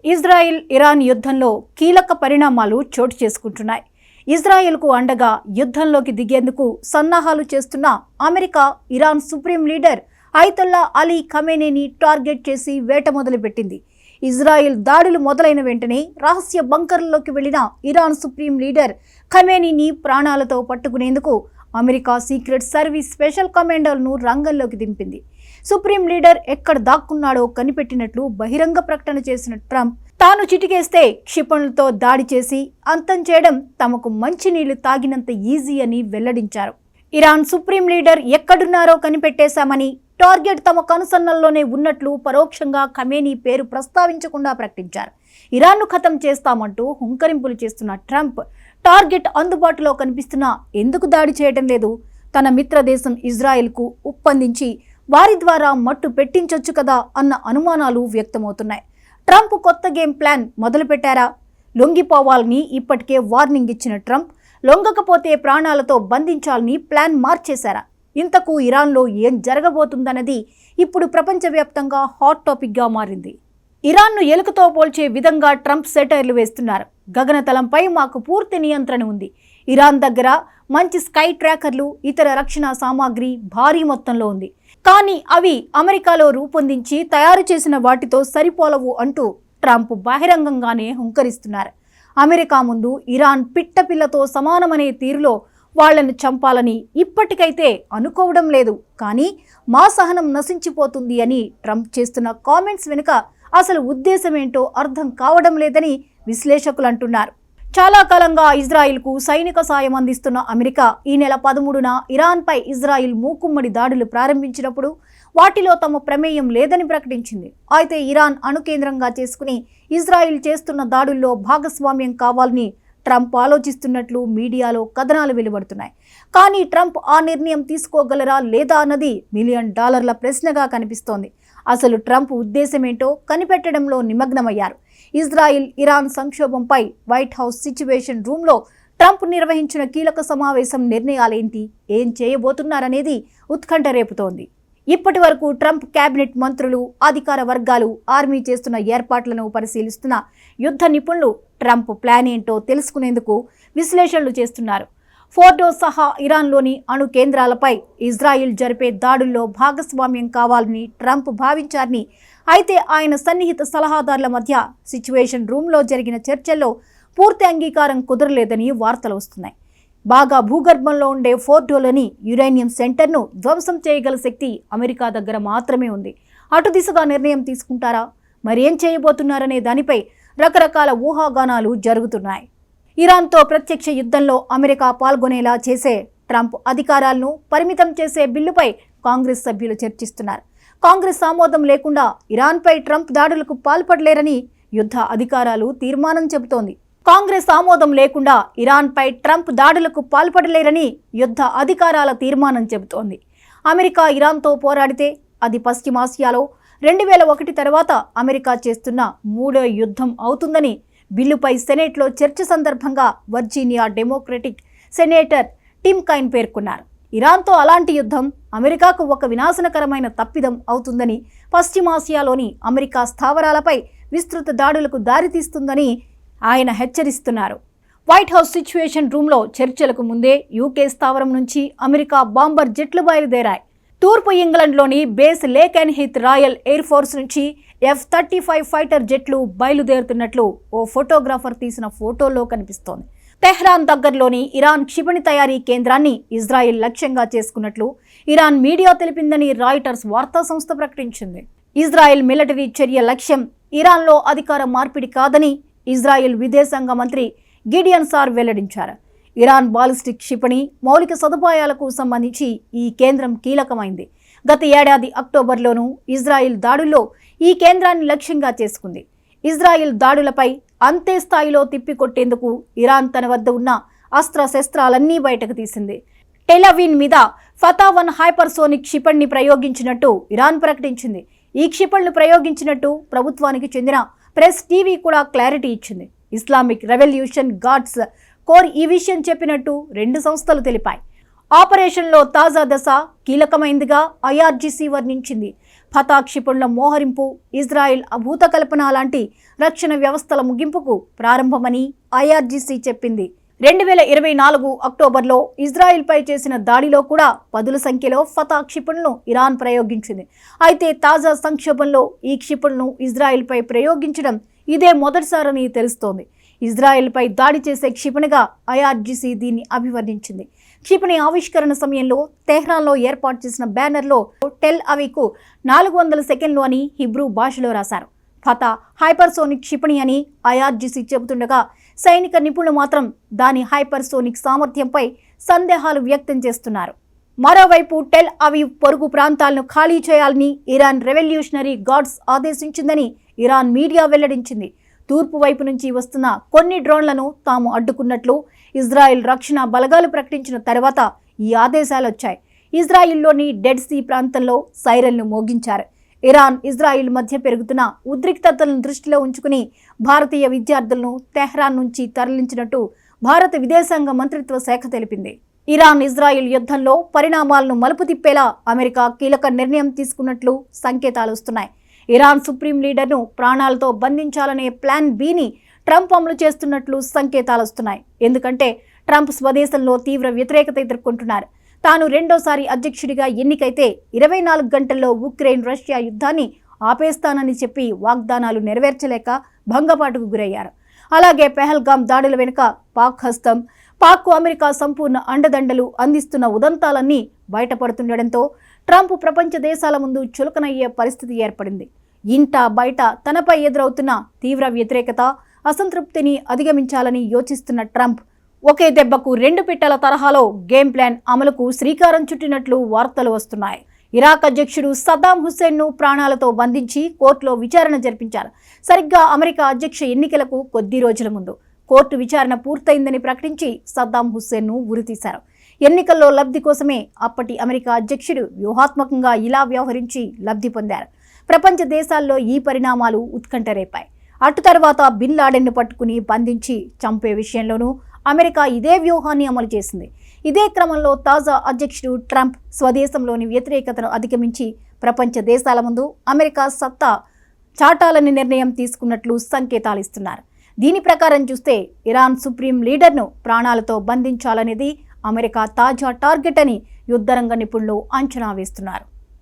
Israel Iran యుద్ధంలో కీలక పరిణామాలు చోటు చేసుకుంటున్నాయి. ఇజ్రాయెల్కు అండగా యుద్ధంలోకి దిగేందుకు సన్నాహాలు చేస్తున్న America Iran supreme leader Ayatollah Ali ఖమేనీని టార్గెట్ చేసి వేట మొదలుపెట్టింది. ఇజ్రాయెల్ దాడులు మొదలైన వెంటనే రహస్య బంకర్లలోకి వెళ్లిన ఇరాన్ సుప్రీం లీడర్ ఖమేనీని ప్రాణాలతో పట్టుకునేందుకు అమెరికా సీక్రెట్ సర్వీస్ స్పెషల్ కమాండర్ను రంగంలోకి దింపింది. సుప్రీం లీడర్ ఎక్కడ దాక్కున్నాడో కనిపెట్టినట్లు బహిరంగ ప్రకటన చేసిన ట్రంప్ తాను చిటికేస్తే క్షిపణులతో దాడి చేసి అంతం చేయడం తమకు మంచినీళ్లు తాగినంత ఈజీ అని వెల్లడించారు. ఇరాన్ సుప్రీం లీడర్ ఎక్కడున్నారో కనిపెట్టేశామని, టార్గెట్ తమ కనుసన్నల్లోనే ఉన్నట్లు పరోక్షంగా ఖమేనీ పేరు ప్రస్తావించకుండా ప్రకటించారు. ఇరాన్ను ఖతం చేస్తామంటూ హుంకరింపులు చేస్తున్న ట్రంప్ టార్గెట్ అందుబాటులో కనిపిస్తున్నా ఎందుకు దాడి చేయడం లేదు? తన మిత్రదేశం ఇజ్రాయెల్కు ఉప్పందించి వారి ద్వారా మట్టు పెట్టించొచ్చు కదా అన్న అనుమానాలు వ్యక్తమవుతున్నాయి. ట్రంప్ కొత్త గేమ్ ప్లాన్ మొదలుపెట్టారా? లొంగిపోవాలని ఇప్పటికే వార్నింగ్ ఇచ్చిన ట్రంప్ లొంగకపోతే ప్రాణాలతో బంధించాలని ప్లాన్ మార్చేశారా? ఇంతకు ఇరాన్లో ఏం జరగబోతుందన్నది ఇప్పుడు ప్రపంచవ్యాప్తంగా హాట్ టాపిక్గా మారింది. ఇరాన్ను ఎలుకతో పోల్చే విధంగా ట్రంప్ సెటైర్లు వేస్తున్నారు. గగనతలంపై మాకు పూర్తి నియంత్రణ ఉంది. ఇరాన్ దగ్గర మంచి స్కై ట్రాకర్లు, ఇతర రక్షణ సామాగ్రి భారీ మొత్తంలో ఉంది. కానీ అవి అమెరికాలో రూపొందించి తయారు చేసిన వాటితో సరిపోలవు అంటూ ట్రంప్ బహిరంగంగానే హుంకరిస్తున్నారు. అమెరికా ముందు ఇరాన్ పిట్టపిల్లతో సమానమనే తీరులో వాళ్లను చంపాలని ఇప్పటికైతే అనుకోవడం లేదు. కానీ మా సహనం నశించిపోతుంది అని ట్రంప్ చేస్తున్న కామెంట్స్ వెనుక అసలు ఉద్దేశమేంటో అర్థం కావడం లేదని విశ్లేషకులు అంటున్నారు. చాలా కాలంగా ఇజ్రాయిల్కు సైనిక సాయం అందిస్తున్న అమెరికా ఈ నెల 13న ఇరాన్పై ఇజ్రాయిల్ మూకుమ్మడి దాడులు ప్రారంభించినప్పుడు వాటిలో తమ ప్రమేయం లేదని ప్రకటించింది. అయితే ఇరాన్ అణుకేంద్రంగా చేసుకుని ఇజ్రాయిల్ చేస్తున్న దాడుల్లో భాగస్వామ్యం కావాలని ట్రంప్ ఆలోచిస్తున్నట్లు మీడియాలో కథనాలు వెలువడుతున్నాయి. కానీ ట్రంప్ ఆ నిర్ణయం తీసుకోగలరా లేదా అన్నది $1 మిలియన్ ప్రశ్నగా కనిపిస్తోంది. అసలు ట్రంప్ ఉద్దేశమేంటో కనిపెట్టడంలో నిమగ్నమయ్యారు. ఇజ్రాయిల్ ఇరాన్ సంక్షోభంపై వైట్ హౌస్ సిచ్యువేషన్ రూమ్లో ట్రంప్ నిర్వహించిన కీలక సమావేశం నిర్ణయాలేంటి, ఏం చేయబోతున్నారనేది ఉత్కంఠ రేపుతోంది. ఇప్పటి వరకు ట్రంప్ కేబినెట్ మంత్రులు, అధికార వర్గాలు, ఆర్మీ చేస్తున్న ఏర్పాట్లను పరిశీలిస్తున్న యుద్ధ నిపుణులు ట్రంప్ ప్లాన్ ఏంటో తెలుసుకునేందుకు విశ్లేషణలు చేస్తున్నారు. ఫోర్డో సహా ఇరాన్లోని అణు కేంద్రాలపై ఇజ్రాయిల్ జరిపే దాడుల్లో భాగస్వామ్యం కావాలని ట్రంప్ భావించారని, అయితే ఆయన సన్నిహిత సలహాదారుల మధ్య సిచ్యువేషన్ రూమ్లో జరిగిన చర్చల్లో పూర్తి అంగీకారం కుదరలేదని వార్తలు వస్తున్నాయి. బాగా భూగర్భంలో ఉండే ఫోర్డోలోని యురేనియం సెంటర్ను ధ్వంసం చేయగల శక్తి అమెరికా దగ్గర మాత్రమే ఉంది. అటు దిశగా నిర్ణయం తీసుకుంటారా? మరేం చేయబోతున్నారనే దానిపై రకరకాల ఊహాగానాలు జరుగుతున్నాయి. ఇరాన్తో ప్రత్యక్ష యుద్ధంలో అమెరికా పాల్గొనేలా చేసే ట్రంప్ అధికారాలను పరిమితం చేసే బిల్లుపై కాంగ్రెస్ సభ్యులు చర్చిస్తున్నారు. కాంగ్రెస్ ఆమోదం లేకుండా ఇరాన్పై ట్రంప్ దాడులకు పాల్పడలేరని యుద్ధ అధికారాలు తీర్మానం చెబుతోంది. కాంగ్రెస్ ఆమోదం లేకుండా ఇరాన్పై ట్రంప్ దాడులకు పాల్పడలేరని యుద్ధ అధికారాల తీర్మానం చెబుతోంది. అమెరికా ఇరాన్తో పోరాడితే అది పశ్చిమాసియాలో 2001 తర్వాత అమెరికా చేస్తున్న 3వ యుద్ధం అవుతుందని బిల్లుపై సెనేట్లో చర్చ సందర్భంగా Virginia Democratic senator Tim Kaine పేర్కొన్నారు. ఇరాన్తో అలాంటి యుద్ధం అమెరికాకు ఒక వినాశనకరమైన తప్పిదం అవుతుందని, పశ్చిమాసియాలోని అమెరికా స్థావరాలపై విస్తృత దాడులకు దారితీస్తుందని ఆయన హెచ్చరిస్తున్నారు. వైట్ హౌస్ సిచ్యువేషన్ రూమ్లో చర్చలకు ముందే యూకే స్థావరం నుంచి అమెరికా బాంబర్ జెట్లు బయలుదేరాయి. తూర్పు ఇంగ్లండ్లోని base lake and heath royal air force నుంచి F-35 ఫైటర్ జెట్లు బయలుదేరుతున్నట్లు ఓ ఫోటోగ్రాఫర్ తీసిన ఫోటోలో కనిపిస్తోంది. తెహ్రాన్ దగ్గరలోని ఇరాన్ క్షిపణి తయారీ కేంద్రాన్ని ఇజ్రాయిల్ లక్ష్యంగా చేసుకున్నట్లు ఇరాన్ మీడియా తెలిపిందని రాయిటర్స్ వార్తా సంస్థ ప్రకటించింది. ఇజ్రాయిల్ మిలిటరీ చర్య లక్ష్యం ఇరాన్లో అధికార మార్పిడి కాదని ఇజ్రాయిల్ విదేశాంగ మంత్రి గిడియన్ సార్ వెల్లడించారు. ఇరాన్ బాలిస్టిక్ క్షిపణి మౌలిక సదుపాయాలకు సంబంధించి ఈ కేంద్రం కీలకమైంది. గత ఏడాది అక్టోబర్లోనూ ఇజ్రాయిల్ దాడుల్లో ఈ కేంద్రాన్ని లక్ష్యంగా చేసుకుంది. ఇజ్రాయిల్ దాడులపై అంతే స్థాయిలో తిప్పికొట్టేందుకు ఇరాన్ తన వద్ద ఉన్న అస్త్రశస్త్రాలన్నీ బయటకు తీసింది. టెల్-అవీవ్ మీద ఫతా-1 హైపర్సోనిక్ క్షిపణిని ప్రయోగించినట్టు ఇరాన్ ప్రకటించింది. ఈ క్షిపణిని ప్రయోగించినట్టు ప్రభుత్వానికి చెందిన ప్రెస్ టీవీ కూడా క్లారిటీ ఇచ్చింది. ఇస్లామిక్ రెవల్యూషన్ గార్డ్స్ కోర్ ఈ విషయం చెప్పినట్టు 2 సంస్థలు తెలిపాయి. ఆపరేషన్లో తాజా దశ కీలకమైందిగా IRGC వర్ణించింది. ఫతా క్షిపణుల మోహరింపు ఇజ్రాయెల్ అభూతకల్పన లాంటి రక్షణ వ్యవస్థల ముగింపుకు ప్రారంభమని ఐఆర్జీసీ చెప్పింది. 2024 అక్టోబర్లో ఇజ్రాయెల్పై చేసిన దాడిలో కూడా పదుల సంఖ్యలో ఫతా క్షిపణులను ఇరాన్ ప్రయోగించింది. అయితే తాజా సంక్షోభంలో ఈ క్షిపణులను ఇజ్రాయెల్పై ప్రయోగించడం ఇదే మొదటిసారని తెలుస్తోంది. ఇజ్రాయెల్పై దాడి చేసే క్షిపణిగా ఐఆర్జీసీ దీన్ని అభివర్ణించింది. క్షిపణి ఆవిష్కరణ సమయంలో తెహ్రాన్లో ఏర్పాటు చేసిన బ్యానర్లో టెల్ అవీవ్కు 400 సెకండ్లు అని హిబ్రూ భాషలో రాశారు. ఫతా హైపర్సోనిక్ క్షిపణి అని ఐఆర్జీసీ చెబుతుండగా సైనిక నిపుణులు మాత్రం దాని హైపర్సోనిక్ సామర్థ్యంపై సందేహాలు వ్యక్తం చేస్తున్నారు. మరోవైపు టెల్ అవీవ్ పొరుగు ప్రాంతాలను ఖాళీ చేయాలని ఇరాన్ రెవల్యూషనరీ గార్డ్స్ ఆదేశించిందని ఇరాన్ మీడియా వెల్లడించింది. తూర్పు వైపు నుంచి వస్తున్న కొన్ని డ్రోన్లను తాము అడ్డుకున్నట్లు ఇజ్రాయెల్ రక్షణ బలగాలు ప్రకటించిన తర్వాత ఈ ఆదేశాలు వచ్చాయి. ఇజ్రాయిల్లోని డెడ్ సీ ప్రాంతంలో సైరన్లు మోగించారు. ఇరాన్ ఇజ్రాయిల్ మధ్య పెరుగుతున్న ఉద్రిక్తతలను దృష్టిలో ఉంచుకుని భారతీయ విద్యార్థులను తెహ్రాన్ నుంచి తరలించినట్టు భారత విదేశాంగ మంత్రిత్వ శాఖ తెలిపింది. ఇరాన్ ఇజ్రాయిల్ యుద్ధంలో పరిణామాలను మలుపు తిప్పేలా అమెరికా కీలక నిర్ణయం తీసుకున్నట్లు సంకేతాలు వస్తున్నాయి. ఇరాన్ సుప్రీం లీడర్ను ప్రాణాలతో బంధించాలనే ప్లాన్ బిని ట్రంప్ అమలు చేస్తున్నట్లు సంకేతాలు వస్తున్నాయి. ఎందుకంటే ట్రంప్ స్వదేశంలో తీవ్ర వ్యతిరేకత ఎదుర్కొంటున్నారు. తాను రెండోసారి అధ్యక్షుడిగా ఎన్నికైతే 24 గంటల్లో ఉక్రెయిన్ రష్యా యుద్ధాన్ని ఆపేస్తానని చెప్పి వాగ్దానాలు నెరవేర్చలేక భంగపాటుకు గురయ్యారు. అలాగే పెహల్గాం దాడుల వెనుక పాక్ హస్తం, పాక్కు అమెరికా సంపూర్ణ అండదండలు అందిస్తున్న ఉదంతాలన్నీ బయటపడుతుండటంతో ట్రంప్ ప్రపంచ దేశాల ముందు చులకనయ్యే పరిస్థితి ఏర్పడింది. ఇంట బయట తనపై ఎదురవుతున్న తీవ్ర వ్యతిరేకత, అసంతృప్తిని అధిగమించాలని యోచిస్తున్న ట్రంప్ ఒకే దెబ్బకు 2 పిట్టల తరహాలో గేమ్ ప్లాన్ అమలుకు శ్రీకారం చుట్టినట్లు వార్తలు వస్తున్నాయి. ఇరాక్ అధ్యక్షుడు సద్దాం హుస్సేన్ను ప్రాణాలతో బంధించి కోర్టులో విచారణ జరిపించారు. సరిగ్గా అమెరికా అధ్యక్ష ఎన్నికలకు కొద్ది రోజుల ముందు కోర్టు విచారణ పూర్తయిందని ప్రకటించి సద్దాం హుస్సేన్ను ఉరితీశారు. ఎన్నికల్లో లబ్ధి కోసమే అప్పటి అమెరికా అధ్యక్షుడు వ్యూహాత్మకంగా ఇలా వ్యవహరించి లబ్ధి పొందారు. ప్రపంచ దేశాల్లో ఈ పరిణామాలు ఉత్కంఠ రేపాయి. అటు తర్వాత బిన్ లాడెన్ను పట్టుకుని బంధించి చంపే విషయంలోనూ అమెరికా ఇదే వ్యూహాన్ని అమలు చేసింది. ఇదే క్రమంలో తాజా అధ్యక్షుడు ట్రంప్ స్వదేశంలోని వ్యతిరేకతను అధిగమించి ప్రపంచ దేశాల ముందు అమెరికా సత్తా చాటాలని నిర్ణయం తీసుకున్నట్లు సంకేతాలు ఇస్తున్నారు. దీని ప్రకారం చూస్తే ఇరాన్ సుప్రీం లీడర్ను ప్రాణాలతో బంధించాలనేది అమెరికా తాజా టార్గెట్ అని యుద్ధరంగ నిపుణులు అంచనా వేస్తున్నారు.